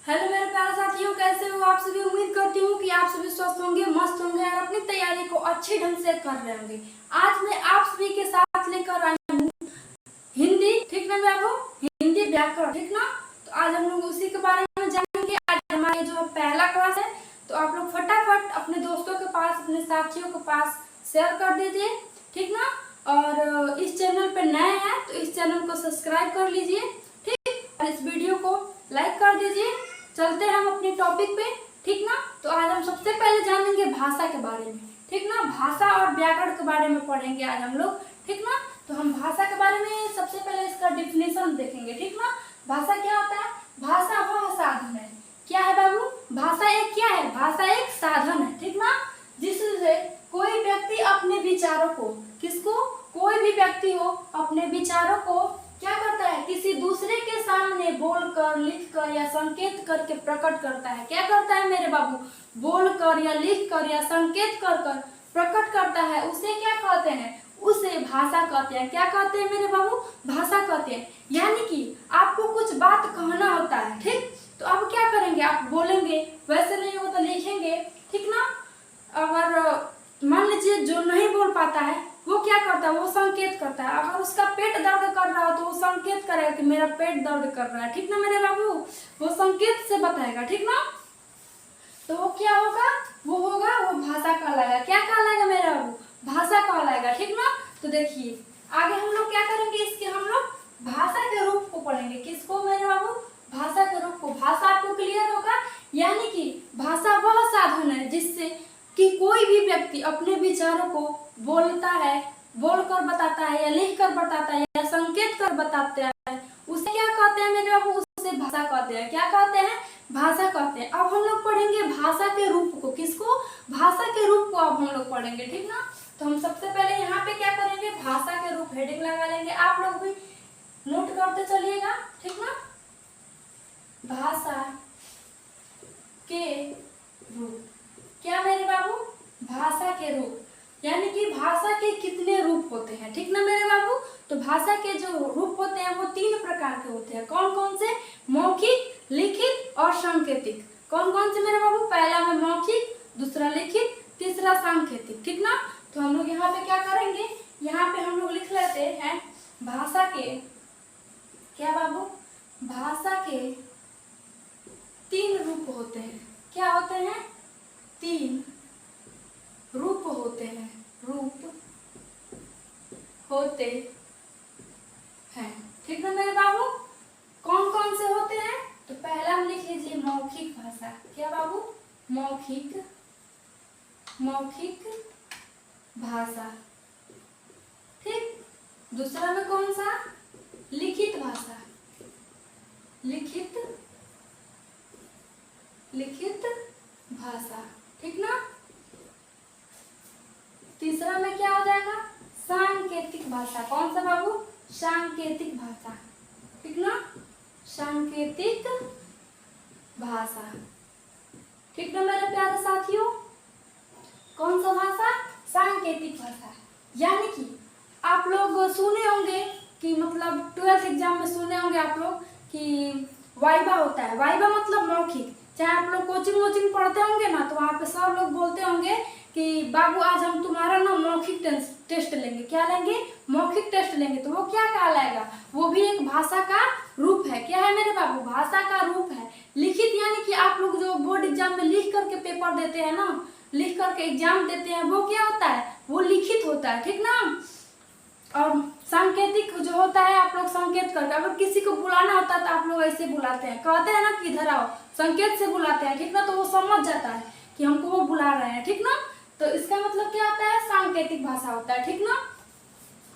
Hello मेरे प्यारे साथियों, कैसे हो आप सभी। उम्मीद करती हूँ कि आप सभी स्वस्थ होंगे, मस्त होंगे और अपनी तैयारी को अच्छे ढंग से कर रहे होंगे। आज मैं आप सभी के साथ लेकर आई हूँ हिंदी, ठीक ना बाबू, हिंदी व्याकरण, ठीक ना। तो आज हम लोग उसी के बारे में जानेंगे। आज हमारे जो पहला क्लास है, तो आप लोग फटाफट अपने दोस्तों के पास, अपने साथियों के पास शेयर कर दीजिए, ठीक ना। और इस चैनल पे नए हैं तो इस चैनल को सब्सक्राइब कर लीजिए, ठीक। और इस वीडियो को लाइक कर दीजिए। चलते हैं हम अपने टॉपिक पे, ठीक ना। तो आज हम सबसे पहले जानेंगे भाषा के बारे में, ठीक ना। भाषा और व्याकरण के बारे में पढ़ेंगे आज हम लोग, ठीक ना। तो हम भाषा के बारे में सबसे पहले इसका डिफिनेशन देखेंगे, ठीक ना। भाषा क्या होता है? भाषा वह साधन है। क्या है बाबू? भाषा एक क्या है? भाषा एक साधन है, ठीक ना, जिससे कोई व्यक्ति अपने विचारों को, किसको, कोई भी व्यक्ति हो, अपने विचारों को क्या करता है? किसी दूसरे के सामने बोलकर, लिखकर या संकेत करके प्रकट करता है। क्या करता है मेरे बाबू? बोलकर या लिखकर या संकेत कर प्रकट करता है। उसे क्या कहते हैं? उसे भाषा कहते हैं। क्या कहते हैं मेरे बाबू? भाषा कहते हैं। यानी कि आपको कुछ बात कहना होता है, ठीक। तो अब क्या करेंगे? आप बोलेंगे, वैसे नहीं हो तो लिखेंगे, ठीक ना। अगर मान लीजिए जो नहीं बोल पाता है वो क्या करता है? वो संकेत करता है। अगर उसका पेट दर्द कर रहा हो तो वो संकेत करेगा कि मेरा पेट दर्द कर रहा है, ठीक ना मेरे बाबू। वो संकेत से बताएगा, ठीक ना। तो वो क्या होगा? वो होगा, वो भाषा कहलाएगा। क्या कहलाएगा मेरे बाबू? भाषा कहलाएगा, ठीक ना। तो देखिए आगे हम लोग क्या करेंगे, इसके हम लोग भाषा के रूप को पढ़ेंगे। किसको मेरे बाबू? भाषा के रूप को। भाषा आपको क्लियर होगा। यानी कि भाषा वह साधन है जिससे कि कोई भी व्यक्ति अपने विचारों को बोलता है, बोलकर बताता है या लिखकर बताता है या संकेत कर बताता है, उसे क्या कहते हैं मेरे बाबू? उसे भाषा कहते हैं। क्या कहते हैं? भाषा कहते हैं। अब हम लोग पढ़ेंगे भाषा के रूप को। किसको? भाषा के रूप को अब हम लोग पढ़ेंगे, ठीक ना। तो हम सबसे पहले यहाँ पे क्या करेंगे? भाषा के रूप हेडिंग लगा लेंगे। आप लोग भी नोट करते चलिएगा, ठीक ना। भाषा के रूप। क्या मेरे बाबू? भाषा के रूप। यानी कि भाषा के कितने रूप होते हैं, ठीक ना मेरे बाबू। तो भाषा के जो रूप होते हैं वो 3 प्रकार के होते हैं। कौन कौन से? मौखिक, लिखित और सांकेतिक। कौन कौन से मेरे बाबू? पहला में मौखिक, दूसरा लिखित, तीसरा सांकेतिक, ठीक ना। तो हम लोग यहाँ पे क्या करेंगे? यहाँ पे हम लोग लिख लेते हैं भाषा के, क्या बाबू? भाषा के 3 रूप होते हैं। क्या होते हैं? 3 रूप होते हैं। रूप होते हैं, ठीक है मेरे बाबू। कौन कौन से होते हैं? तो पहला हम लिख लीजिए मौखिक भाषा। क्या बाबू? मौखिक, मौखिक भाषा, ठीक। दूसरा में कौन सा? लिखित भाषा। लिखित, लिखित भाषा, ठीक ना। तीसरा में क्या हो जाएगा? सांकेतिक भाषा। कौन सा बाबू? सांकेतिक भाषा, ठीक ना। सांकेतिक भाषा, ठीक ना मेरे प्यारे साथियों। कौन सा भाषा? सांकेतिक भाषा। यानी कि आप लोग सुने होंगे कि मतलब 12th एग्जाम में सुने होंगे आप लोग कि वाइवा होता है। वाइवा मतलब मौखिक। चाहे आप लोग कोचिंग पढ़ते होंगे ना, तो वहाँ पे सब लोग बोलते होंगे कि बाबू आज हम तुम्हारा ना मौखिक टेस्ट लेंगे। क्या लेंगे? मौखिक टेस्ट लेंगे। तो वो क्या कहलाएगा? वो भी एक भाषा का रूप है। क्या है मेरे बाबू? भाषा का रूप है। लिखित यानी कि आप लोग जो बोर्ड एग्जाम में लिख करके पेपर देते हैं ना, लिख करके एग्जाम देते हैं, वो क्या होता है? वो लिखित होता है, ठीक ना। और सांकेतिक जो होता है, आप लोग संकेत करके, अगर किसी को बुलाना होता है तो आप लोग ऐसे बुलाते हैं, कहते हैं ना कि इधर आओ, संकेत से बुलाते हैं, ठीक ना। तो वो समझ जाता है कि हमको वो बुला रहे हैं, ठीक ना। तो इसका मतलब क्या होता है? सांकेतिक भाषा होता है, ठीक ना।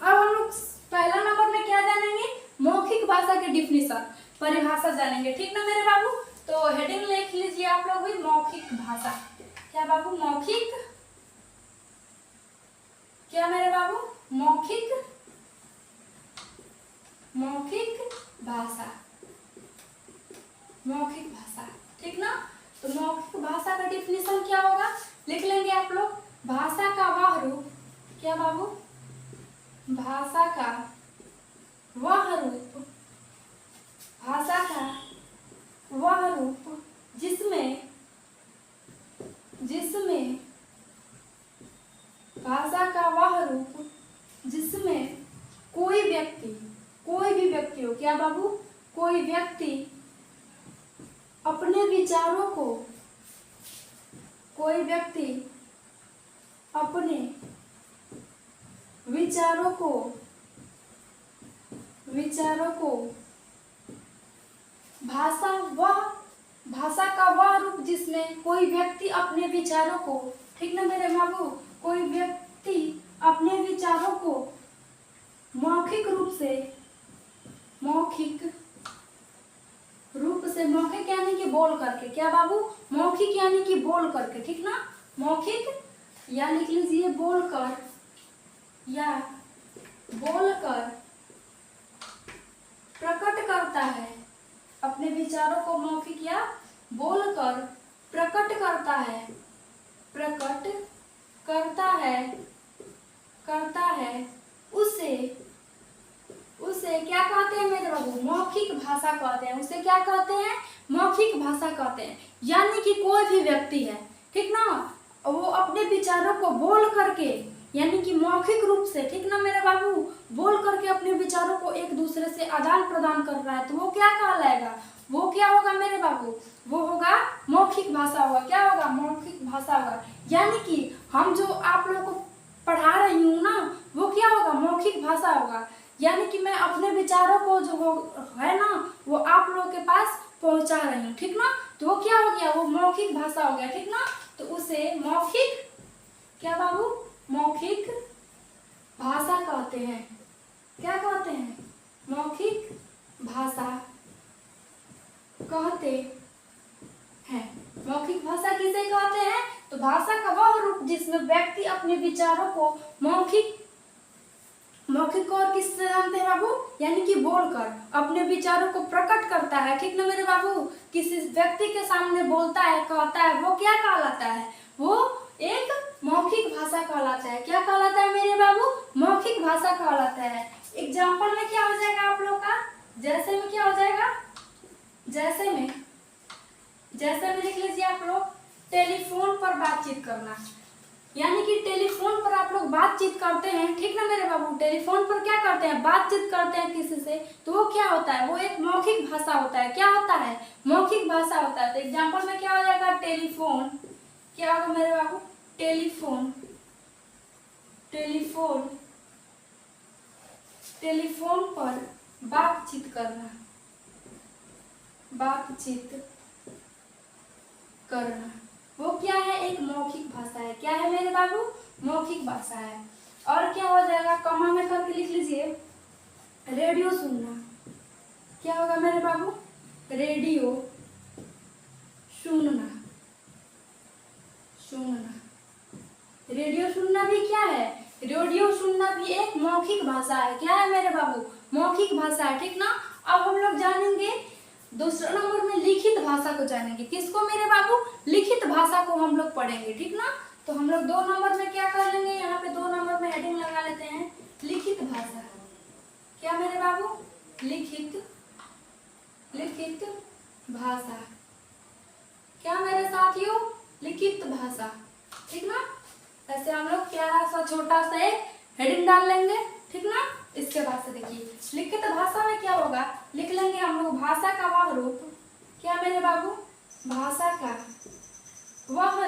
अब हम लोग पहला नंबर में क्या जानेंगे? मौखिक भाषा के डिफिनेशन, परिभाषा जानेंगे, ठीक ना मेरे बाबू। तो हेडिंग लिख लीजिए आप लोग भी, मौखिक भाषा। क्या बाबू? मौखिक, क्या मेरे बाबू? मौखिक, मौखिक भाषा, मौखिक भाषा, ठीक ना। तो मौखिक भाषा का डिफिनेशन क्या होगा? लिख लेंगे आप लोग। भाषा का वह रूप। क्या बाबू? भाषा का वह रूप, भाषा का वह रूप व्यक्ति हो, क्या बाबू, कोई व्यक्ति अपने विचारों को, कोई व्यक्ति अपने विचारों को भाषा का वह रूप जिसमें कोई व्यक्ति अपने विचारों को, ठीक ना मेरे बाबू, कोई व्यक्ति अपने विचारों को मौखिक रूप से, मौखिक यानी कि बोल करके, क्या बाबू, मौखिक यानी कि बोल करके, ठीक ना, मौखिक या लिख लीजिए बोलकर, या बोलकर प्रकट करता है, अपने विचारों को मौखिक या बोलकर प्रकट करता है, उसे क्या कहते हैं मेरे बाबू, मौखिक भाषा कहते हैं। उसे क्या कहते हैं, मौखिक भाषा कहते हैं। यानी कि कोई भी व्यक्ति है, ठीक ना, वो अपने विचारों को बोल करके, यानी कि मौखिक रूप से, ठीक ना मेरे बाबू, बोल करके अपने विचारों को एक दूसरे से आदान प्रदान कर रहा है, तो वो क्या कहलाएगा, वो क्या होगा मेरे बाबू, वो होगा मौखिक भाषा होगा। क्या होगा, मौखिक भाषा होगा। यानी कि हम जो आप लोगों को पढ़ा रही हूँ ना, वो क्या होगा, मौखिक भाषा होगा। यानी कि मैं अपने विचारों को जो है ना, वो आप लोगों के पास पहुंचा रही हूँ, ठीक ना, तो वो क्या हो गया, वो मौखिक भाषा हो गया, ठीक ना। तो उसे मौखिक, क्या बाबू, मौखिक भाषा कहते हैं। क्या कहते हैं, मौखिक भाषा कहते हैं। मौखिक भाषा किसे कहते हैं, तो भाषा का वह रूप जिसमें व्यक्ति अपने विचारों को मौखिक और किससे जानते हैं बाबू, यानी कि बोलकर अपने विचारों को प्रकट करता है, ठीक ना मेरे बाबू, किसी व्यक्ति के सामने बोलता है, कहता है, वो क्या कहलाता है, वो एक मौखिक भाषा कहलाता है। क्या कहलाता है मेरे बाबू, मौखिक भाषा कहलाता है। एग्जाम्पल में क्या हो जाएगा आप लोग का, जैसे में क्या हो जाएगा, जैसे में लिख लीजिए आप लोग, टेलीफोन पर बातचीत करना। यानी कि टेलीफोन पर आप लोग बातचीत करते हैं, ठीक ना मेरे बाबू, टेलीफोन पर क्या करते हैं, बातचीत करते हैं किसी से, तो वो क्या होता है, वो एक मौखिक भाषा होता है। क्या होता है, मौखिक भाषा होता है। तो एग्जाम्पल में क्या हो जाएगा, टेलीफोन, क्या होगा मेरे बाबू, टेलीफोन पर बातचीत करना, वो क्या है, एक मौखिक भाषा है। क्या है मेरे बाबू, मौखिक भाषा है। और क्या हो जाएगा, कॉमा में करके लिख लीजिए, रेडियो सुनना। क्या होगा मेरे बाबू, रेडियो सुनना। रेडियो सुनना भी क्या है, रेडियो सुनना भी एक मौखिक भाषा है। क्या है मेरे बाबू, मौखिक भाषा है, ठीक ना। अब हम लोग जानेंगे दूसरा नंबर में लिखित भाषा को जानेंगे। किसको मेरे बाबू, लिखित भाषा को हम लोग पढ़ेंगे, ठीक ना। तो हम लोग 2 नंबर में क्या कर लेंगे, यहाँ पे 2 नंबर में हेडिंग लगा लेते हैं, लिखित भाषा। क्या मेरे बाबू, लिखित भाषा। क्या मेरे साथियों, लिखित भाषा, ठीक ना। ऐसे हम लोग प्यारा सा छोटा सा एक हेडिंग डाल लेंगे, ठीक ना। इसके बाद से देखिए लिखित भाषा में क्या होगा, लिख लेंगे हम लोग, भाषा का वह रूप। क्या मेरे बाबू, भाषा का वह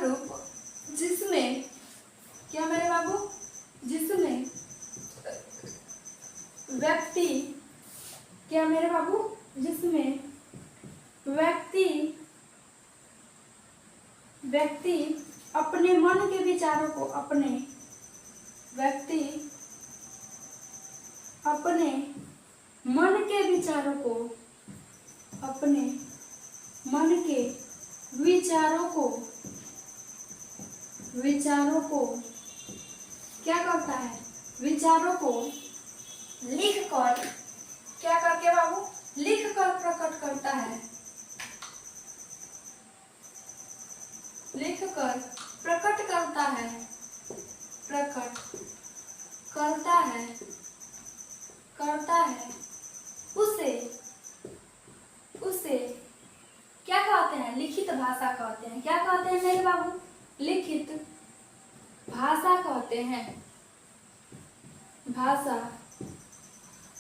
रूप जिसमें, क्या मेरे बाबू, जिसमें व्यक्ति, क्या मेरे बाबू, जिसमें व्यक्ति अपने मन के विचारों को, अपने मन के विचारों को, क्या करता है, विचारों को लिख कर, क्या करके बाबू, लिख कर प्रकट करता है, लिख कर प्रकट करता है, उसे क्या कहते हैं, लिखित भाषा कहते हैं। क्या कहते हैं मेरे बाबू, लिखित भाषा कहते हैं। भाषा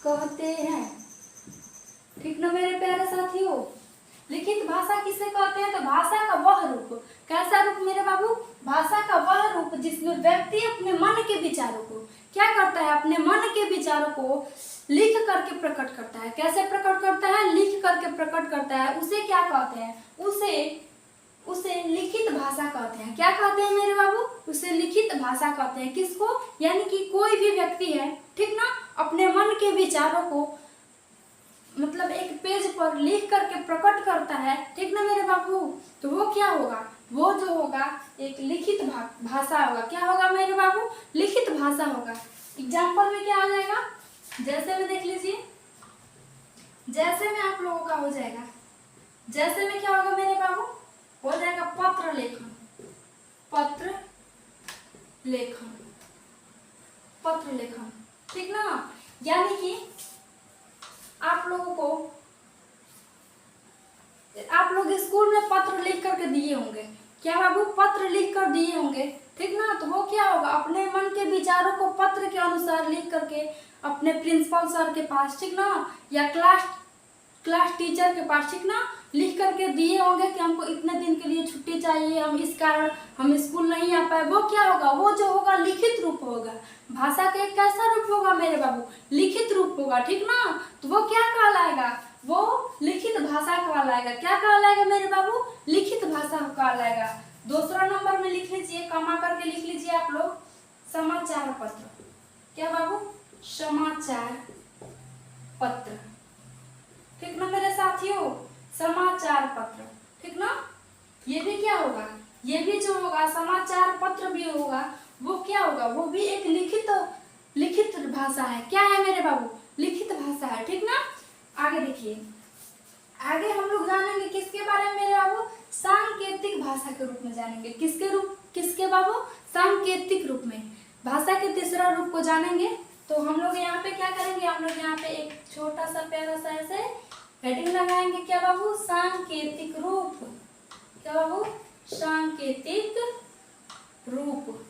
कहते हैं। ठीक ना मेरे प्यारे साथियों। लिखित भाषा किसे कहते हैं? तो भाषा का वह रूप। कैसा रूप मेरे बाबू? भाषा का वह रूप जिसमें व्यक्ति अपने मन के विचारों को क्या करता है? अपने मन के विचारों को लिख करके प्रकट करता है। कैसे प्रकट करता है? लिख करके प्रकट करता है। उसे क्या कहते हैं? उसे लिखित भाषा कहते हैं। क्या कहते हैं मेरे बाबू? उसे लिखित भाषा कहते हैं। किसको? यानी कि कोई भी व्यक्ति है, ठीक ना, अपने मन के विचारों को मतलब एक पेज पर लिख करके प्रकट करता है, ठीक ना मेरे बाबू। तो वो क्या होगा? वो जो होगा एक लिखित भाषा होगा। क्या होगा मेरे बाबू? लिखित भाषा होगा। एग्जाम्पल में क्या आ जाएगा? जैसे में देख लीजिए, जैसे में आप लोगों का हो जाएगा, जैसे में क्या होगा मेरे बाबू? हो जाएगा पत्र लेखन। पत्र लेखन, पत्र लेखन, ठीक ना। यानी कि आप लोगों को, आप लोग स्कूल में पत्र लिख करके दिए होंगे। क्या बाबू? पत्र लिख कर दिए होंगे, ठीक ना। तो वो क्या होगा? अपने मन के विचारों को पत्र के अनुसार लिख करके अपने प्रिंसिपल सर के पास, ठीक ना, या क्लास टीचर के पास, ठीक ना, लिख करके दिए होंगे कि हमको इतने दिन के लिए छुट्टी चाहिए, हम इस कारण हम स्कूल नहीं आ पाए। वो क्या होगा? वो जो होगा लिखित रूप होगा। भाषा का एक कैसा रूप होगा मेरे बाबू? लिखित रूप होगा, ठीक ना। तो वो क्या कहलाएगा? वो लिखित भाषा कहलाएगा। क्या कहलाएगा मेरे बाबू? लिखित भाषा कहलाएगा। दूसरा नंबर में लिख लीजिए, कमा करके लिख लीजिए आप लोग, समाचार पत्र। क्या बाबू? समाचार पत्र, ठीक ना मेरे साथियों। समाचार पत्र, ठीक ना। ये भी क्या होगा? ये भी जो होगा समाचार पत्र भी होगा, वो क्या होगा? वो भी एक लिखित भाषा है। क्या है मेरे बाबू? लिखित भाषा है, ठीक ना। आगे देखिए, आगे हम लोग जानेंगे किसके बारे में मेरे बाबू? सांकेतिक भाषा के रूप में जानेंगे। किसके बाबू? सांकेतिक रूप में। भाषा के तीसरा रूप को जानेंगे। तो हम लोग यहाँ पे क्या करेंगे? हम लोग यहाँ पे एक छोटा सा प्यारा सा ऐसे हेडिंग लगाएंगे। क्या बाबू? सांकेतिक रूप। क्या बाबू? सांकेतिक रूप,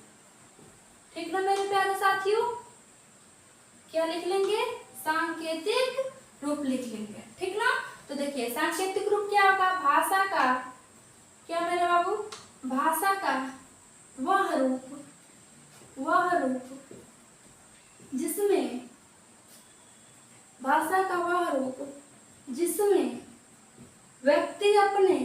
ठीक ना मेरे प्यारे साथियों। क्या लिख लेंगे? सांकेतिक रूप लिख लेंगे, ठीक ना। तो देखिए सांकेतिक रूप क्या होगा? भाषा का, क्या मेरे बाबू? भाषा का वह रूप जिसमें, भाषा का वह रूप जिसमें व्यक्ति अपने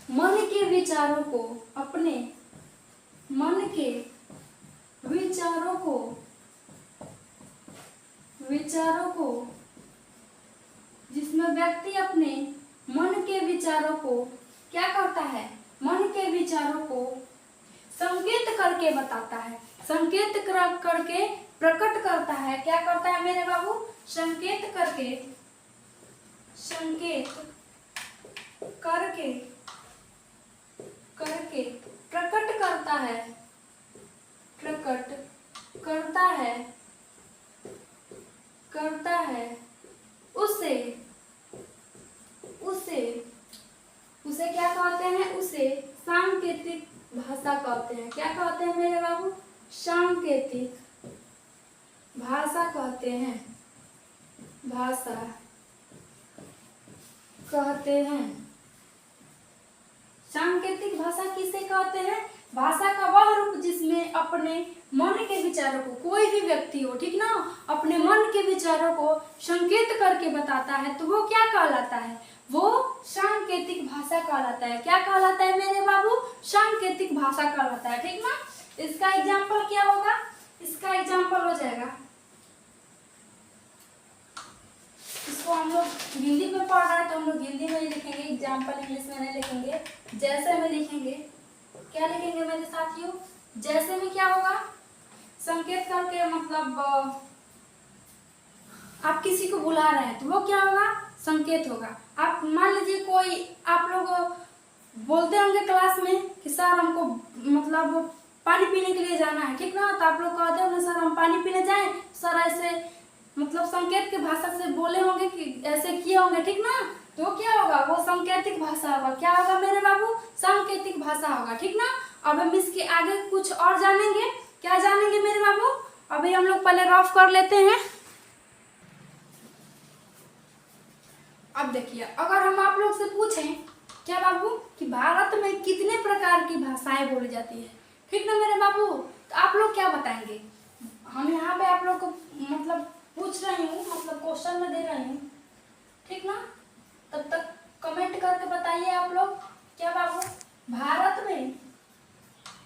मन के विचारों को, अपने मन के विचारों को जिसमें व्यक्ति अपने मन के विचारों को क्या करता है? मन के विचारों को संकेत करके बताता है, संकेत करके प्रकट करता है। क्या करता है मेरे बाबू? संकेत करके प्रकट करता है उसे क्या कहते हैं? उसे सांकेतिक भाषा कहते हैं। क्या कहते हैं मेरे बाबू? सांकेतिक भाषा कहते हैं। भाषा कहते हैं। सांकेतिक भाषा किसे कहते हैं? भाषा का वह रूप जिसमें अपने मन के विचारों को, कोई भी व्यक्ति हो, ठीक ना, अपने मन के विचारों को संकेत करके बताता है, तो वो क्या कहलाता है? वो सांकेतिक भाषा कहलाता है। क्या कहलाता है मेरे बाबू? सांकेतिक भाषा कहलाता है, ठीक ना। इसका एग्जाम्पल क्या होगा? इसका एग्जाम्पल हो जाएगा, इसको हम लोग हिंदी में पढ़ रहे हैं तो हम लोग हिंदी में ही लिखेंगे, एग्जाम्पल इंग्लिश में नहीं लिखेंगे। जैसे में लिखेंगे, क्या लिखेंगे मेरे साथियों? जैसे में क्या होगा? संकेत करके, मतलब आप किसी को बुला रहे हैं तो वो क्या होगा? संकेत होगा। आप मान लीजिए कोई, आप लोग बोलते होंगे क्लास में कि सर हमको मतलब पानी पीने के लिए जाना है, ठीक ना। तो आप लोग कहते होंगे सर हम पानी पीने जाएं। सर ऐसे मतलब संकेत की भाषा से बोले होंगे कि ऐसे किए होंगे, ठीक ना। तो क्या होगा? वो सांकेतिक भाषा होगा। क्या होगा मेरे बाबू? सांकेतिक भाषा होगा, ठीक ना। अब हम इसके आगे कुछ और जानेंगे। क्या जानेंगे मेरे बाबू? अभी हम लोग पहले रफ कर लेते हैं। अब देखिए, अगर हम आप लोग से पूछें क्या बाबू कि भारत में कितने प्रकार की भाषाएं बोली जाती है, ठीक ना मेरे बाबू, तो आप लोग क्या बताएंगे? हम यहाँ पे आप लोग को मतलब पूछ रही हूँ, मतलब क्वेश्चन में दे रही हूँ, ठीक ना? तब तक कमेंट करके बताइए आप लोग। क्या बाबू भारत में,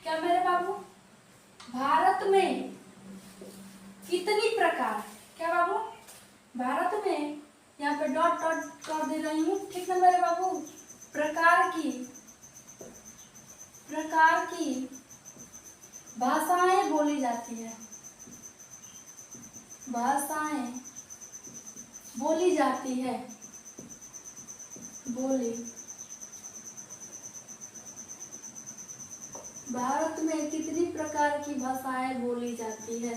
क्या मेरे बाबू भारत में कितनी प्रकार, क्या बाबू भारत में, यहाँ पे डॉट डॉट कर दे रही हूँ, ठीक ना मेरे बाबू, प्रकार की भाषाएं बोली जाती है, भाषाएं बोली जाती है, बोली। भारत में कितनी प्रकार की भाषाएं बोली जाती है,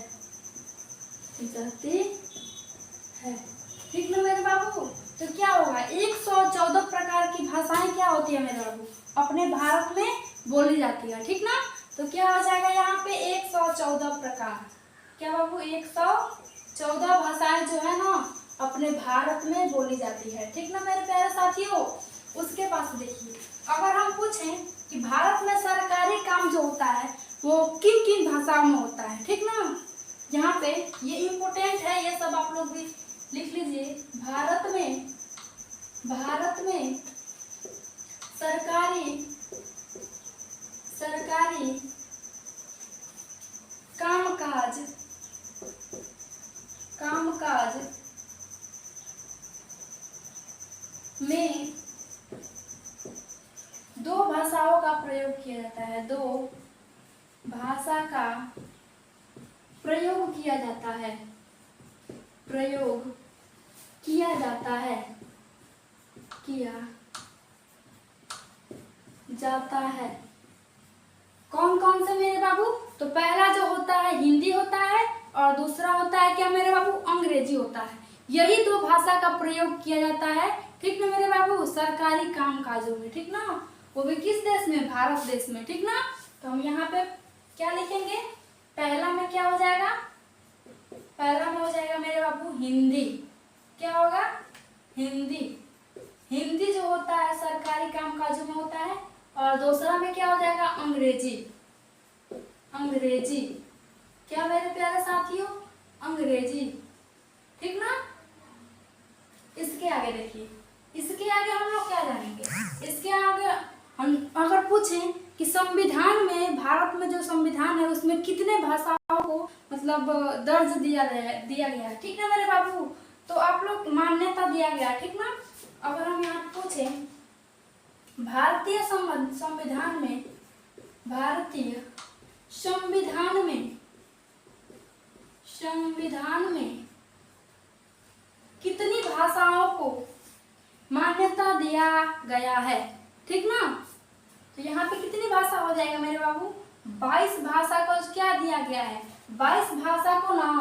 ठीक ना मेरे बाबू? तो क्या होगा, 114 प्रकार की भाषाएं क्या होती है मेरे बाबू, अपने भारत में बोली जाती है, ठीक ना? तो क्या हो जाएगा यहाँ पे 114 प्रकार, क्या बाबू 114 भाषाएं जो है ना अपने भारत में बोली जाती है, ठीक ना मेरे प्यारे साथियों। उसके पास देखिए, अगर हम पूछें कि भारत में सरकारी काम जो होता है वो किन किन भाषाओं में होता है, ठीक ना? यहाँ पे ये इम्पोर्टेंट है, ये सब आप लोग भी लिख लीजिए। भारत में सरकारी कामकाज में दो भाषाओं का प्रयोग किया जाता है, दो भाषा का प्रयोग किया जाता है, किया जाता है। कौन कौन से मेरे बाबू? तो पहला जो होता है हिंदी होता है और दूसरा होता है क्या मेरे बाबू, अंग्रेजी होता है। यही दो भाषा का प्रयोग किया जाता है, ठीक ना मेरे बाबू, सरकारी कामकाजों में, ठीक ना? वो भी किस देश में, भारत देश में, ठीक ना? तो हम यहाँ पे क्या लिखेंगे, पहला में क्या हो जाएगा, पहला में हो जाएगा मेरे बाबू हिंदी। क्या होगा, हिंदी जो होता है सरकारी कामकाजों में होता है। और दूसरा में क्या हो जाएगा, अंग्रेजी। क्या मेरे प्यारे साथियों, अंग्रेजी, ठीक ना? इसके आगे देखिए, इसके आगे हम लोग क्या जानेंगे, इसके आगे हम अगर पूछें कि संविधान में, भारत में जो संविधान है उसमें कितने भाषाओं को मतलब दर्ज दिया गया है, ठीक ना मेरे बाबू? तो आप लोग मान्यता दिया गया, ठीक ना? अगर हम यहाँ पूछें भारतीय संविधान में कितनी भाषाओं को मान्यता दिया गया है, ठीक ना? तो यहाँ पे कितनी भाषा हो जाएगा मेरे बाबू, 22 भाषा को क्या दिया गया है, 22 भाषा को ना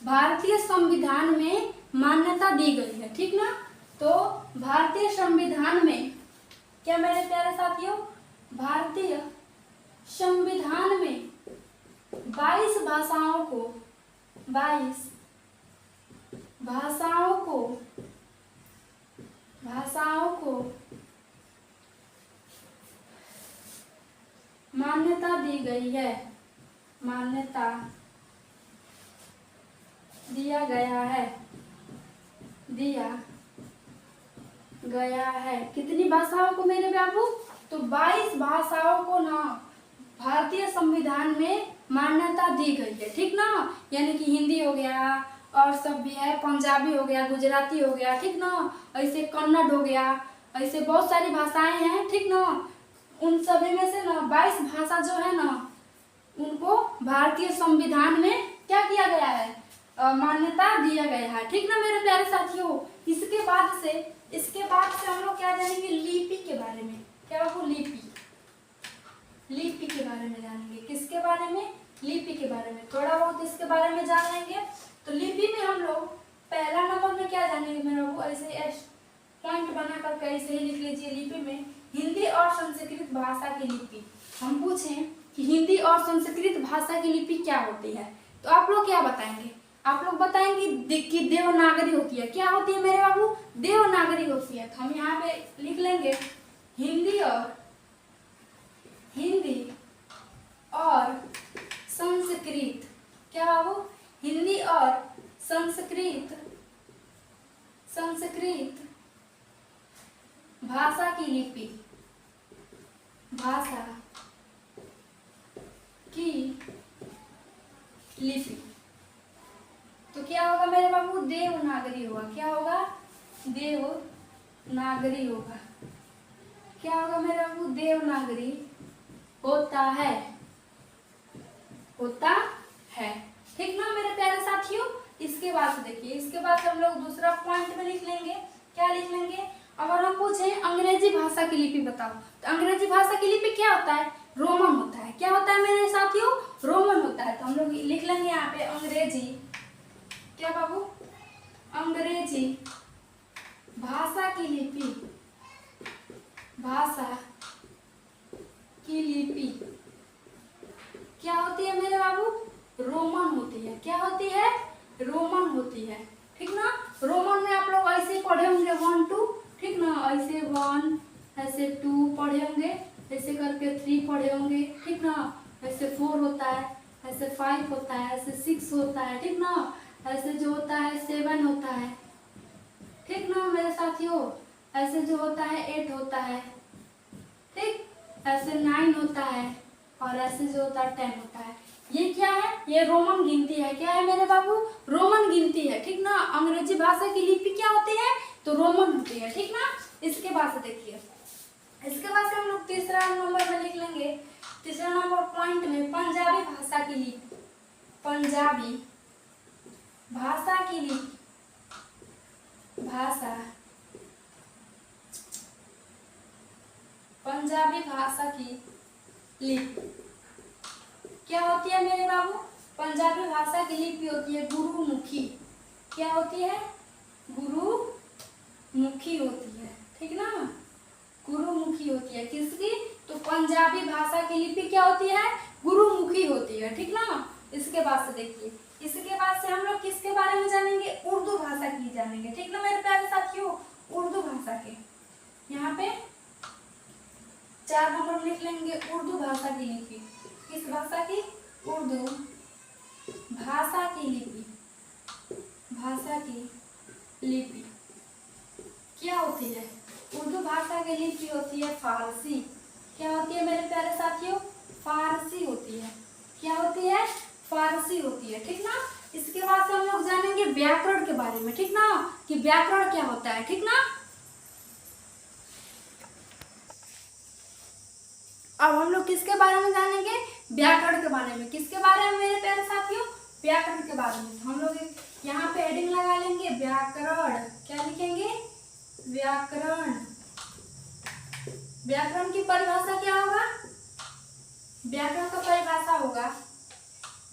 भारतीय संविधान में मान्यता दी गई है, ठीक ना? तो भारतीय संविधान में, क्या मेरे प्यारे साथियों, भारतीय संविधान में 22 भाषाओं को मान्यता दी गई है, मान्यता दिया गया है। कितनी भाषाओं को मेरे बाबू? तो 22 भाषाओं को ना भारतीय संविधान में मान्यता दी गई है, ठीक ना? यानी कि हिंदी हो गया और सब भी है, पंजाबी हो गया, गुजराती हो गया, ठीक ना? ऐसे कन्नड़ हो गया, ऐसे बहुत सारी भाषाएं हैं, ठीक ना? उन सभी में से ना 22 भाषा जो है ना उनको भारतीय संविधान में क्या किया गया है, मान्यता दिया गया है, ठीक ना मेरे प्यारे साथियों। इसके बाद से हम लोग क्या जानेंगे, लिपि के बारे में। क्या बाबू, लिपि के बारे में जानेंगे। किसके बारे में, लिपि के बारे में, थोड़ा बहुत इसके बारे में जान लेंगे। तो लिपि में हम लोग पहला नंबर में क्या जानेंगे मेरे बाबू, ऐसे पॉइंट बना करके ऐसे ही लिख लीजिए। लिपि में हिंदी और संस्कृत भाषा की लिपि। हम पूछें कि हिंदी और संस्कृत भाषा की लिपि क्या होती है, तो आप लोग क्या बताएंगे? आप लोग बताएंगे कि देवनागरी होती है। क्या होती है मेरे बाबू? देवनागरी होती है। तो हम यहाँ पे लिख लेंगे हिंदी और संस्कृत। क्या बाबू? हिंदी और संस्कृत भाषा की लिपि। भाषा की लिपि। तो क्या होगा मेरे बाबू? देवनागरी होगा। क्या होगा? देवनागरी होगा। क्या होगा मेरे बाबू? देवनागरी होता है। ठीक ना मेरे प्यारे साथियों? इसके बाद से देखिए, इसके बाद हम लोग दूसरा पॉइंट में लिख लेंगे। क्या लिख लेंगे? अगर हम पूछे अंग्रेजी भाषा की लिपि बताओ, तो अंग्रेजी भाषा की लिपि क्या होता है? रोमन होता है। क्या होता है मेरे साथियों? रोमन होता है। तो हम लोग लिख लेंगे यहाँ पे अंग्रेजी। क्या बाबू? अंग्रेजी भाषा की लिपि। भाषा की लिपि क्या होती है मेरे बाबू? रोमन होती है। क्या होती है? रोमन होती है। ठीक ना? रोमन में आप लोग ऐसे पढ़े होंगे 1 2, ठीक ना? ऐसे 1, ऐसे 2 पढ़े होंगे, ऐसे करके 3 पढ़े होंगे, ठीक ना? ऐसे 4 होता है, ऐसे 5 होता है, ऐसे 6 होता है, ठीक ना? ऐसे जो होता है 7 होता है, ठीक ना मेरे साथियों? ऐसे जो होता है 8 होता है, ठीक? ऐसे 9 होता है, और ऐसे जो होता है 10 होता है। ये क्या है? ये रोमन गिनती है। क्या है मेरे बाबू? रोमन गिनती है। ठीक ना? अंग्रेजी भाषा की लिपि क्या होती है? तो रोमन होती है। ठीक ना? इसके बाद से देखिए, इसके बाद से हम लोग तीसरा नंबर में लिख लेंगे। तीसरा नंबर पॉइंट में पंजाबी भाषा की लिपि। पंजाबी भाषा की लिपि। पंजाबी भाषा की लिपि क्या होती है मेरे बाबू? पंजाबी भाषा की लिपि होती है गुरुमुखी। क्या होती है? गुरुमुखी होती है। ठीक ना? गुरुमुखी होती है। किसकी? तो पंजाबी भाषा की लिपि क्या होती है? गुरुमुखी होती है। ठीक ना? इसके बाद से देखिए, इसके बाद से हम लोग किसके बारे में जानेंगे? उर्दू भाषा की जानेंगे। ठीक ना मेरे प्यारे साथियों? उर्दू भाषा के यहाँ पे 4 नंबर लिख लेंगे। उर्दू भाषा की लिपि। किस भाषा की? उर्दू भाषा की लिपि। भाषा की लिपि क्या होती है? उर्दू भाषा की लिपि होती है फारसी। क्या होती है मेरे प्यारे साथियों? फारसी होती है। क्या होती है? फारसी होती है। ठीक ना? इसके बाद से हम लोग जानेंगे व्याकरण के बारे में। ठीक ना? कि व्याकरण क्या होता है। ठीक ना? अब हम लोग किसके बारे में जानेंगे? व्याकरण के बारे में। किसके बारे में मेरे प्यारे साथियों? व्याकरण के बारे में। हम लोग यहाँ पे हेडिंग लगा लेंगे व्याकरण। क्या लिखेंगे? व्याकरण। व्याकरण की परिभाषा क्या होगा? व्याकरण का परिभाषा होगा,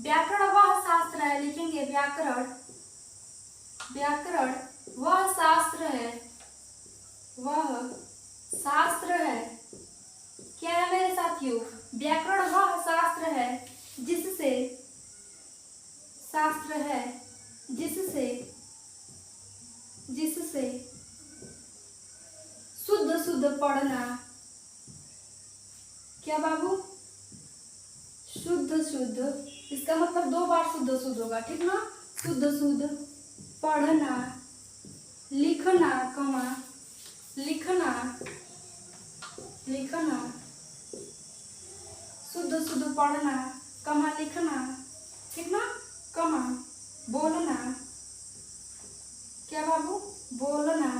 व्याकरण वह शास्त्र है। लिखेंगे व्याकरण। व्याकरण वह शास्त्र है। वह शास्त्र है। क्या है मेरे साथियों? व्याकरण वह शास्त्र है जिससे शुद्ध शुद्ध पढ़ना। क्या बाबू? शुद्ध शुद्ध, इसका मतलब 2 बार शुद्ध शुद्ध होगा। ठीक ना? शुद्ध शुद्ध पढ़ना, लिखना, लिखना, शुद्ध शुद्ध पढ़ना, लिखना। ठीक ना? बोलना। क्या बाबू? बोलना।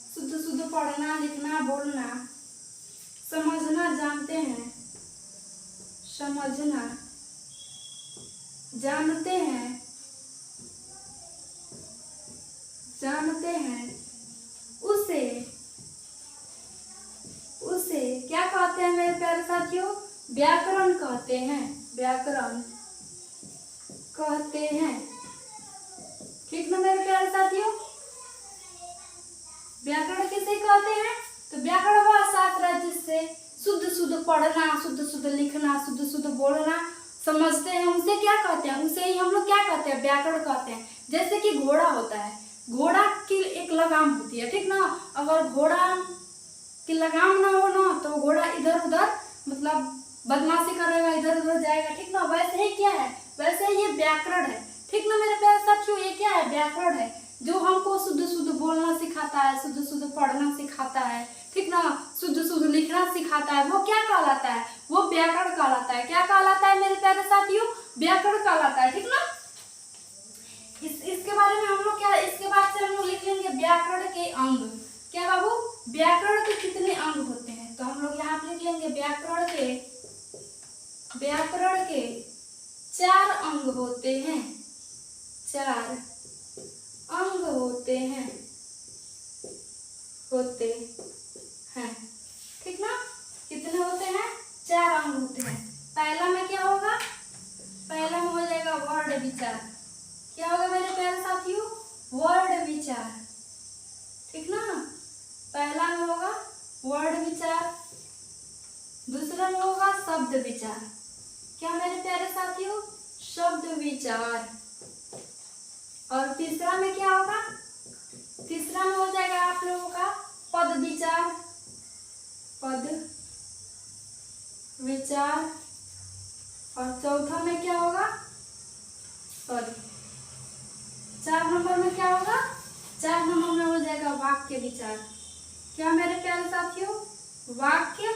शुद्ध शुद्ध पढ़ना, लिखना, बोलना। समझना, जानते हैं। समझना, जानते हैं। उसे क्या कहते हैं मेरे प्यारे साथियों? व्याकरण कहते हैं। व्याकरण कहते हैं। ठीक ना मेरे प्यारे साथियों? व्याकरण किसे कहते हैं? तो व्याकरण वह शास्त्र है जिससे शुद्ध शुद्ध पढ़ना, शुद्ध शुद्ध लिखना, शुद्ध शुद्ध बोलना समझते हैं, उसे क्या कहते हैं, उसे ही हम लोग क्या कहते हैं, व्याकरण कहते हैं। जैसे कि घोड़ा होता है, घोड़ा की एक लगाम होती है, ठीक ना। अगर घोड़ा की लगाम ना हो ना तो घोड़ा इधर उधर मतलब बदमाशी करेगा, इधर उधर जाएगा, ठीक ना। वैसे ही क्या है, वैसे ही ये व्याकरण है, ठीक ना मेरे प्यारे साथियों। ये क्या है, व्याकरण है जो हमको शुद्ध शुद्ध बोलना सिखाता है, शुद्ध शुद्ध पढ़ना सिखाता है, ठीक ना, शुद्ध शुद्ध लिखना सिखाता है। वो क्या कहलाता है, वो व्याकरण कहलाता है। क्या कहलाता है मेरे प्यारे साथियों, व्याकरण कहलाता है, ठीक ना। इसके बारे में हम लोग क्या, इसके बाद से हम लोग लिख लेंगे व्याकरण के अंग। क्या बाबू, व्याकरण के कितने अंग होते हैं, तो हम लोग यहाँ पे लिख लेंगे व्याकरण के 4 अंग होते हैं, 4 अंग होते हैं, ठीक ना। कितने होते हैं, 4 अंग होते हैं। पहला में क्या होगा, पहला में हो जाएगा वर्ड विचार। क्या होगा मेरे प्यारे साथियों, वर्ड विचार, ठीक ना। पहला में होगा वर्ड विचार, दूसरा में होगा शब्द विचार। क्या मेरे प्यारे साथियों, शब्द विचार। और तीसरा में क्या होगा, तीसरा में हो जाएगा आप लोगों का पद विचार, पद विचार। और चौथा में क्या होगा, सॉरी 4 नंबर में क्या होगा, 4 नंबर में हो जाएगा वाक्य विचार। क्या मेरे प्यारे साथियों, वाक्य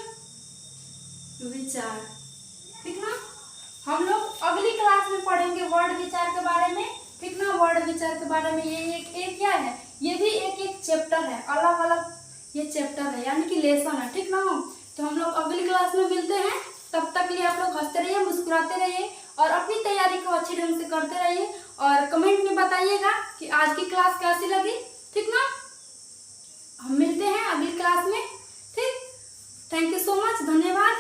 विचार, ठीक ना। हम लोग अगली क्लास में पढ़ेंगे वर्ड विचार के बारे में, ठीक ना। वर्ड विचार के बारे में ये एक क्या है, ये भी एक चैप्टर है, अलग अलग ये चैप्टर है, यानी कि लेसन है, ठीक ना। तो हम लोग अगली क्लास में मिलते हैं, तब तक के लिए आप लोग हंसते रहिए, मुस्कुराते रहिए और अपनी तैयारी को अच्छे ढंग से करते रहिए। और कमेंट में बताइएगा कि आज की क्लास कैसी लगी, ठीक ना। हम मिलते हैं अगली क्लास में, ठीक। थैंक यू सो मच, धन्यवाद।